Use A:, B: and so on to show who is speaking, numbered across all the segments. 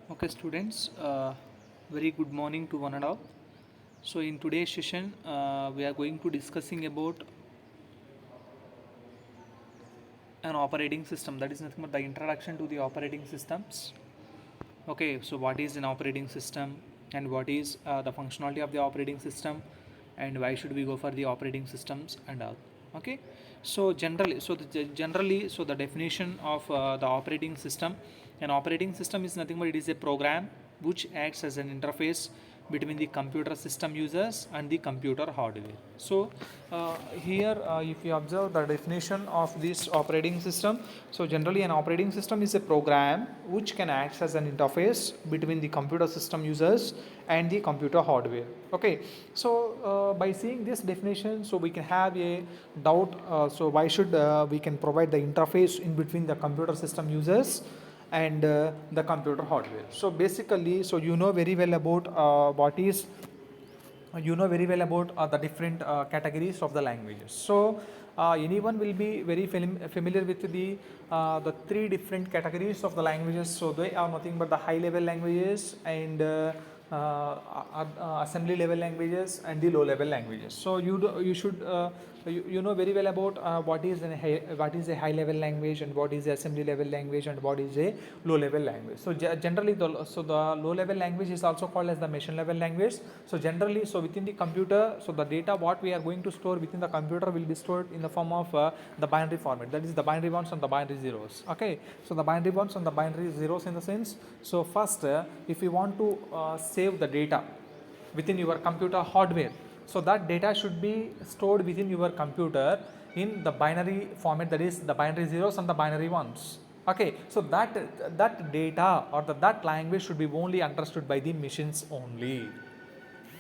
A: Okay, students, very good morning to one and all. So, in today's session, we are going to discussing about an operating system. That is nothing but the introduction to the operating systems. Okay, so what is an operating system and what is the functionality of the operating system and why should we go for the operating systems and all. Okay, so generally, so the definition of the operating system, an operating system is nothing but it is a program which acts as an interface between the computer system users and the computer hardware. So here if you observe the definition of this operating system, so generally an operating system is a program which can act as an interface between the computer system users and the computer hardware. Okay, so by seeing this definition, so we can have a doubt, so why should we can provide the interface in between the computer system users and the computer hardware. So basically, so you know very well about the different categories of the languages. So anyone will be very familiar with the three different categories of the languages. So they are nothing but the high level languages and assembly level languages and the low level languages. So you should you know very well about what is a high level language and what is a assembly level language and what is a low level language. So generally the low level language is also called as the machine level language. So generally, so within the computer, so the data what we are going to store within the computer will be stored in the form of the binary format, that is the binary ones and the binary zeros. Okay, so the binary ones and the binary zeros in the sense, so first if you want to save the data within your computer hardware, so that data should be stored within your computer in the binary format, that is the binary zeros and the binary ones. Okay, so that data or that language should be only understood by the machines only.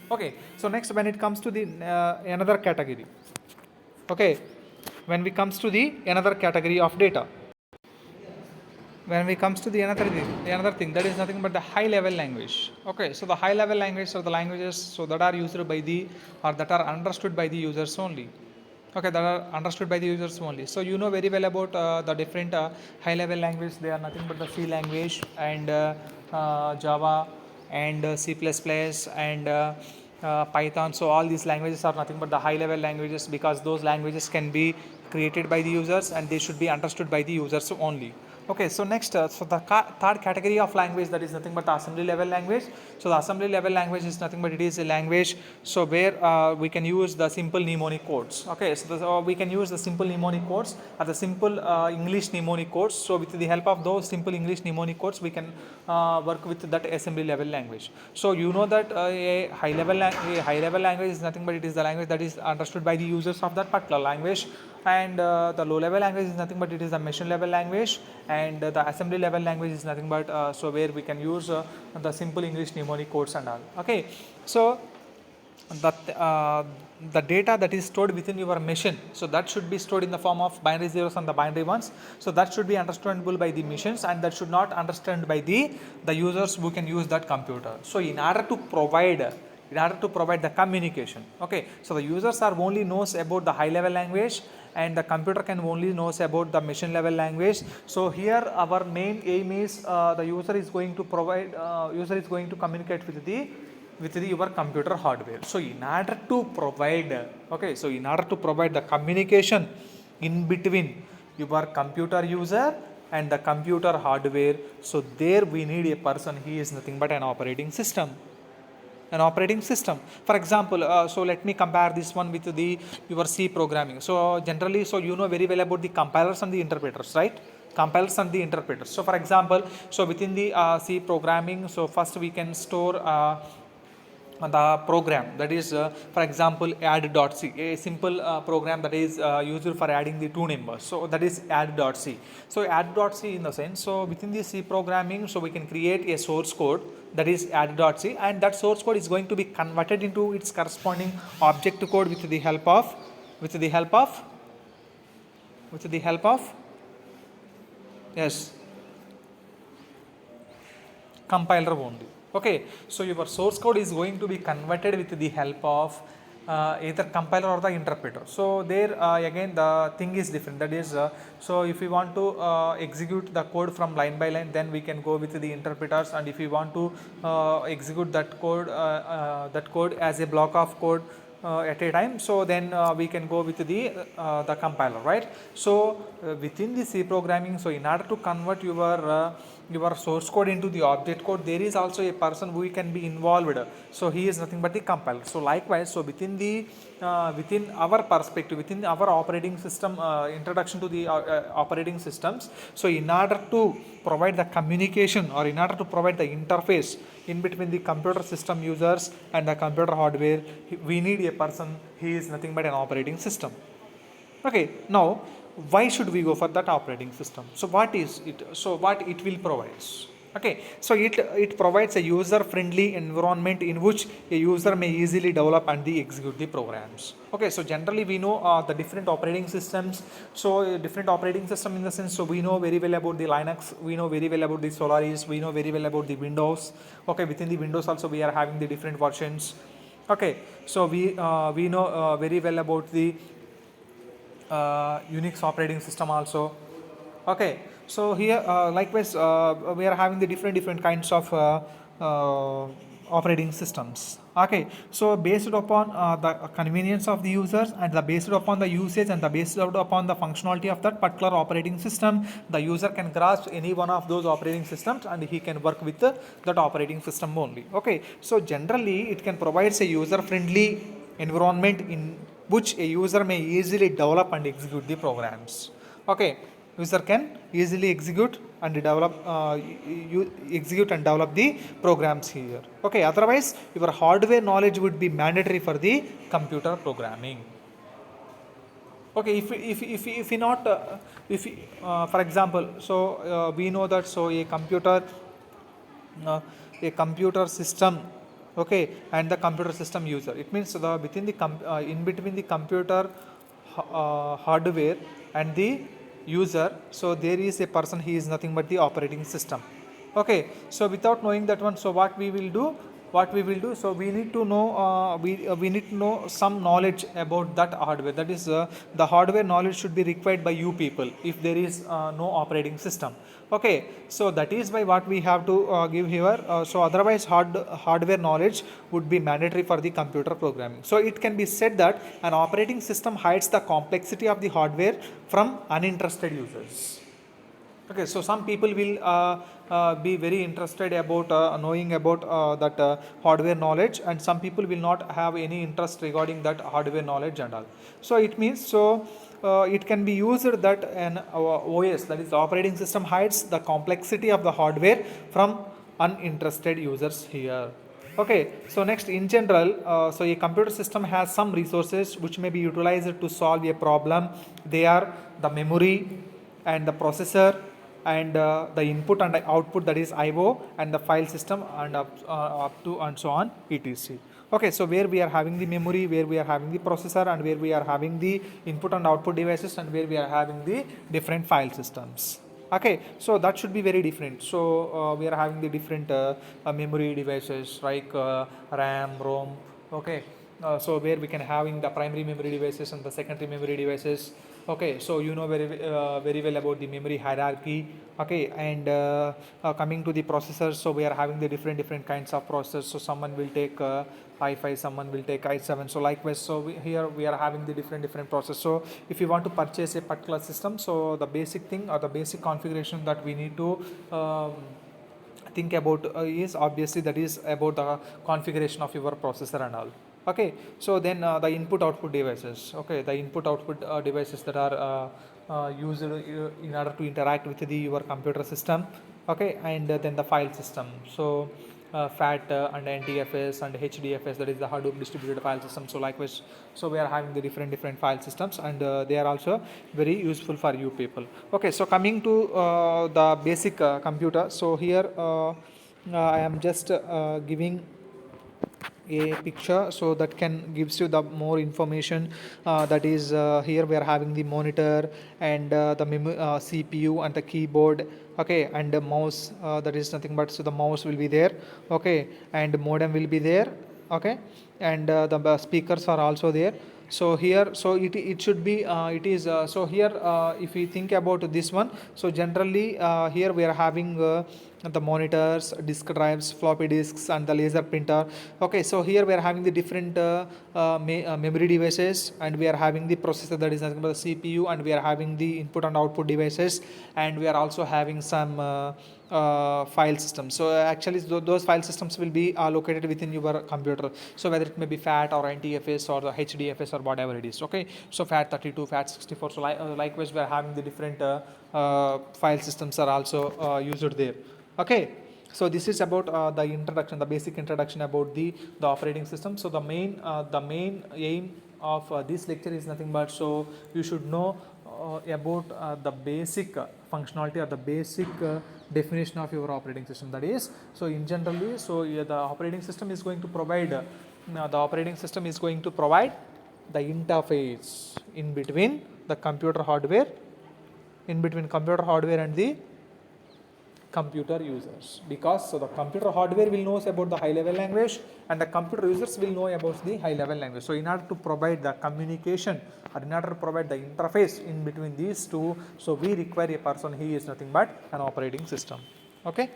A: Okay, so next when it comes to the another category. Okay, when we comes to the another category of data, when we comes to the another thing, that is nothing but the high level language. Okay, so the high level language are the languages so that are used by the or that are understood by the users only. Okay, that are understood by the users only. So you know very well about the different high level language. They are nothing but the C language and Java and C++ and Python. So all these languages are nothing but the high level languages because those languages can be created by the users and they should be understood by the users only. Okay, so next, so the third category of language, that is nothing but the assembly level language. So the assembly level language is nothing but it is a language so where we can use the simple mnemonic codes. Okay, so we can use the simple mnemonic codes or the simple English mnemonic codes. So with the help of those simple English mnemonic codes, we can work with that assembly level language. So you know that a high level language is nothing but it is the language that is understood by the users of that particular language, and the low level language is nothing but it is the machine level language, and the assembly level language is nothing but so where we can use the simple English mnemonic codes and all. Okay, so the data that is stored within your machine, so that should be stored in the form of binary zeros and the binary ones. So that should be understandable by the machines and that should not understand by the users who can use that computer. So in order to provide the communication, okay, so the users are only knows about the high level language and the computer can only knows about the machine level language. So here our main aim is the user is going to communicate with your computer hardware. So in order to provide the communication in between your computer user and the computer hardware, so there we need a person. He is nothing but an operating system. For example, so let me compare this one with the your C programming. So generally, so you know very well about the compilers and the interpreters, right? Compilers and the interpreters. So for example, so within the C programming, so first we can store the program, that is for example add.c, a simple program that is used for adding the two numbers, so that is add.c. So add.c in the sense, so within the C programming, so we can create a source code that is add.c, and that source code is going to be converted into its corresponding object code with the help of yes, compiler only. Okay, so your source code is going to be converted with the help of either compiler or the interpreter. So there again the thing is different, that is so if we want to execute the code from line by line, then we can go with the interpreters, and if we want to execute that code as a block of code at a time, so then we can go with the compiler, right? So within the C programming, so in order to convert your source code into the object code, there is also a person who can be involved, so he is nothing but the compiler. So likewise, so within our perspective, within our operating system, introduction to the operating systems, so in order to provide the communication, or in order to provide the interface in between the computer system users and the computer hardware, we need a person. He is nothing but an operating system. Okay, now why should we go for that operating system? So what is it? So what it will provide? Okay, so it provides a user friendly environment in which a user may easily develop and execute the programs. Okay, so generally we know the different operating systems. So different operating system in the sense, so we know very well about the Linux, we know very well about the Solaris, we know very well about the Windows. Okay, within the Windows also we are having the different versions. Okay, so we know very well about the Unix operating system also. Okay, so here likewise we are having the different kinds of operating systems. Okay, so based upon the convenience of the users, and the based upon the usage, and the based upon the functionality of that particular operating system, the user can grasp any one of those operating systems and he can work with that operating system only. Okay, so generally it can provide a user friendly environment in which a user may easily develop and execute the programs. Okay, user can easily execute and develop the programs here. Okay, otherwise your hardware knowledge would be mandatory for the computer programming. Okay, if we not for example, so we know that so a computer system, okay, and the computer system user, it means the within the in between the computer hardware and the user, so there is a person, he is nothing but the operating system. Okay, so without knowing that one, so what we will do, so we need to know we need to know some knowledge about that hardware, that is the hardware knowledge should be required by you people if there is no operating system. Okay, so that is why what we have to give here, so otherwise hardware knowledge would be mandatory for the computer programming. So it can be said that an operating system hides the complexity of the hardware from uninterested users. Okay, so some people will be very interested about knowing about that hardware knowledge, and some people will not have any interest regarding that hardware knowledge and all. So it means, so it can be used that an OS, that is the operating system, hides the complexity of the hardware from uninterested users here. Okay, so next, in general, so a computer system has some resources which may be utilized to solve a problem. They are the memory and the processor, and the input and output, that is IO, and the file system, and up to and so on, etc. Okay, so where we are having the memory, where we are having the processor, and where we are having the input and output devices, and where we are having the different file systems. Okay, so that should be very different. So we are having the different memory devices like RAM, ROM. Okay, so where we can having the primary memory devices and the secondary memory devices. Okay, so you know very well about the memory hierarchy. Okay, and coming to the processors, so we are having the different kinds of processors. So someone will take i5, someone will take i7. So likewise, so here we are having the different processors. So if you want to purchase a particular system, so the basic thing, or the basic configuration that we need to think about is obviously, that is about the configuration of your processor and all. Okay, so then the input output devices. Okay, the input output devices that are used in order to interact with your computer system. Okay, and then the file system. So FAT and NTFS and HDFS, that is the Hadoop distributed file system. So likewise, so we are having the different file systems, and they are also very useful for you people. Okay, so coming to the basic computer. So here I am just giving a picture, so that can gives you the more information, that is here we are having the monitor, and the CPU and the keyboard. Okay, and the mouse, that is nothing but, so the mouse will be there. Okay, and modem will be there, okay, and the speakers are also there. So here, so it should be it is so here if we think about this one, so generally here we are having the monitors, disk drives, floppy disks, and the laser printer. Okay, so here we are having the different memory devices, and we are having the processor, that is nothing but the CPU, and we are having the input and output devices, and we are also having some file systems. So actually those file systems will be located within your computer. So whether it may be FAT or NTFS or the HDFS or whatever it is. Okay, so FAT32, FAT64. So likewise we are having the different file systems are also used there. Okay, so this is about the introduction, the basic introduction about the operating system. So the main aim of this lecture is nothing but, so you should know about the basic functionality or the basic definition of your operating system. That is, so in generally, so the operating system is going to provide the interface in between the computer hardware, and the computer users, because so the computer hardware will knows about the high level language and the computer users will know about the high level language. So in order to provide the communication, or in order to provide the interface in between these two, so we require a person. He is nothing but an operating system. Okay.